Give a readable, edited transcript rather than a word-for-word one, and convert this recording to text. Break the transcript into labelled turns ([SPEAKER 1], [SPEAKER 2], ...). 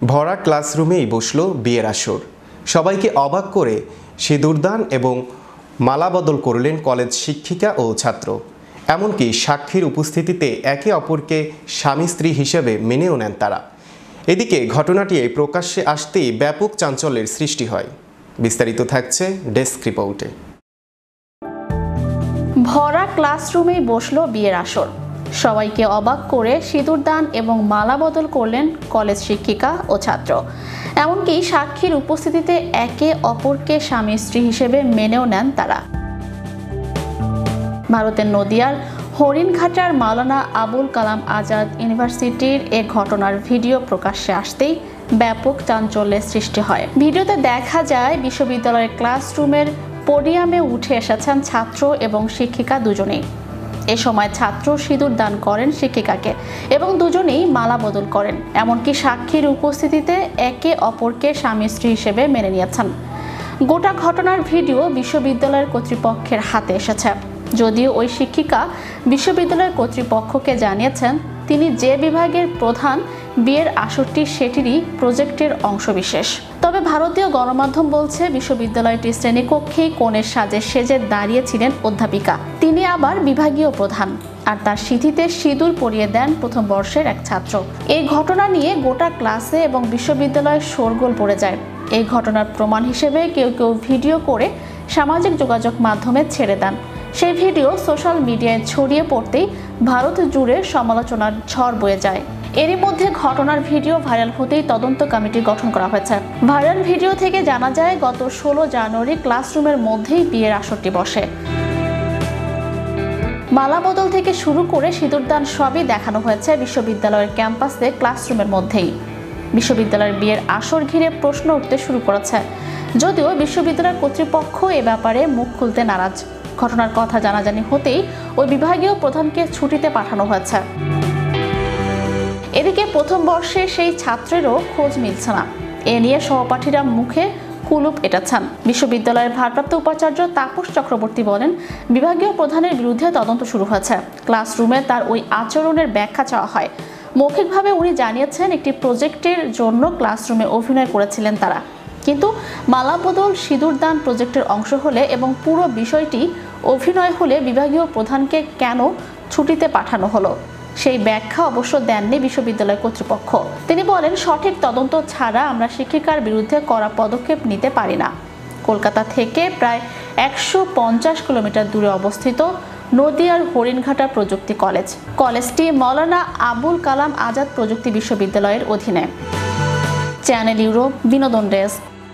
[SPEAKER 1] ভরা ক্লাসরুমেই বসল বিয়ের আসর। সবাইকে অবাক করে সিঁদুরদান এবং মালা বদল করলেন কলেজ শিক্ষিকা ও ছাত্র। এমনকি সাক্ষীর উপস্থিতিতে একে অপরকে স্বামী স্ত্রী হিসেবে মেনেও নেন তারা। এদিকে ঘটনাটি প্রকাশ্যে আসতেই ব্যাপক চাঞ্চল্যের সৃষ্টি হয়। বিস্তারিত থাকছে ডেস্ক রিপোর্টে।
[SPEAKER 2] ভরা ক্লাসরুমেই বসলো বিয়ের আসর। সবাইকে অবাক করে সিঁদুরদান এবং মালা বদল করলেন কলেজ শিক্ষিকা ও ছাত্র। এমনকি সাক্ষীর উপস্থিতিতে একে অপরকে স্বামী স্ত্রী হিসেবে মেনেও নেন তারা। ভারতের নদিয়ার হরিণঘাটার মাওলানা আবুল কালাম আজাদ ইউনিভার্সিটির এ ঘটনার ভিডিও প্রকাশ্যে আসতেই ব্যাপক চাঞ্চল্যের সৃষ্টি হয়। ভিডিওতে দেখা যায় বিশ্ববিদ্যালয়ের ক্লাসরুমের পোডিয়ামে উঠে এসেছেন ছাত্র এবং শিক্ষিকা দুজনেই। এ সময় ছাত্র সিঁদুর দান করেন শিক্ষিকাকে এবং দুজনেই মালা বদল করেন। এমনকি সাক্ষীর উপস্থিতিতে একে অপরকে স্বামী স্ত্রী হিসেবে মেনে নিয়েছেন। গোটা ঘটনার ভিডিও বিশ্ববিদ্যালয়ের কর্তৃপক্ষের হাতে এসেছে। যদিও ওই শিক্ষিকা বিশ্ববিদ্যালয়ের কর্তৃপক্ষকে জানিয়েছেন তিনি যে বিভাগের প্রধান, বিয়ের আসরটি সেটিরই প্রজেক্টের অংশবিশেষ। তবে ভারতীয় গণমাধ্যম বলছে বিশ্ববিদ্যালয়টির শ্রেণীকক্ষেই কনের সাজে সেজে দাঁড়িয়েছিলেন অধ্যাপিকা। তিনি আবার বিভাগীয় প্রধান, আর তার সিঁথিতে সিঁদুর পরিয়ে দেন প্রথম বর্ষের এক ছাত্র। এই ঘটনা নিয়ে গোটা ক্লাসে এবং বিশ্ববিদ্যালয়ে শোরগোল পড়ে যায়। এই ঘটনার প্রমাণ হিসেবে কেউ কেউ ভিডিও করে সামাজিক যোগাযোগ মাধ্যমে ছেড়ে দেন। সেই ভিডিও সোশ্যাল মিডিয়ায় ছড়িয়ে পড়তেই ভারত জুড়ে সমালোচনার ঝড় বয়ে যায়। এরই মধ্যে ঘটনার ভিডিও ভাইরাল হতেই তদন্ত কমিটি গঠন করা হয়েছে। ভাইরাল ভিডিও থেকে জানা যায় গত 16 জানুয়ারি ক্লাসরুমের মধ্যেই বিয়ের আসরটি বসে। মালা বদল থেকে শুরু করে সিঁদুরদান সবই দেখানো হয়েছে বিশ্ববিদ্যালয়ের ক্যাম্পাসে ক্লাসরুমের মধ্যেই। বিশ্ববিদ্যালয়ের বিয়ের আসর ঘিরে প্রশ্ন উঠতে শুরু করেছে, যদিও বিশ্ববিদ্যালয়ের কর্তৃপক্ষ এ ব্যাপারে মুখ খুলতে নারাজ। ঘটনার কথা জানাজানি হতেই ওই বিভাগীয় প্রধানকে ছুটিতে পাঠানো হয়েছে। এদিকে প্রথম বর্ষে সেই ছাত্রেরও খোঁজ মিলছে না। এ নিয়ে সহপাঠীরা মুখে কুলুপ এঁটেছেন। বিশ্ববিদ্যালয়ের ভারপ্রাপ্ত উপাচার্য তাপস চক্রবর্তী বলেন, বিভাগীয় প্রধানের বিরুদ্ধে তদন্ত শুরু হয়েছে। ক্লাসরুমে তার ওই আচরণের ব্যাখ্যা চাওয়া হয়। মৌখিকভাবে উনি জানিয়েছেন একটি প্রজেক্টের জন্য ক্লাসরুমে অভিনয় করেছিলেন তারা, কিন্তু মালা বদল সিঁদুরদান প্রজেক্টের অংশ হলে এবং পুরো বিষয়টি অভিনয় হলে বিভাগীয় প্রধানকে কেন ছুটিতে পাঠানো হলো সেই ব্যাখ্যা অবশ্য দেননি বিশ্ববিদ্যালয় কর্তৃপক্ষ। তিনি বলেন, সঠিক তদন্ত ছাড়া আমরা শিক্ষিকার বিরুদ্ধে কড়া পদক্ষেপ নিতে পারি না। কলকাতা থেকে প্রায় 150 কিলোমিটার দূরে অবস্থিত নদিয়ার হরিণঘাটা প্রযুক্তি কলেজটি মাওলানা আবুল কালাম আজাদ প্রযুক্তি বিশ্ববিদ্যালয়ের অধীনে। চ্যানেল ইউরোপ বিনোদন ডেস্ক।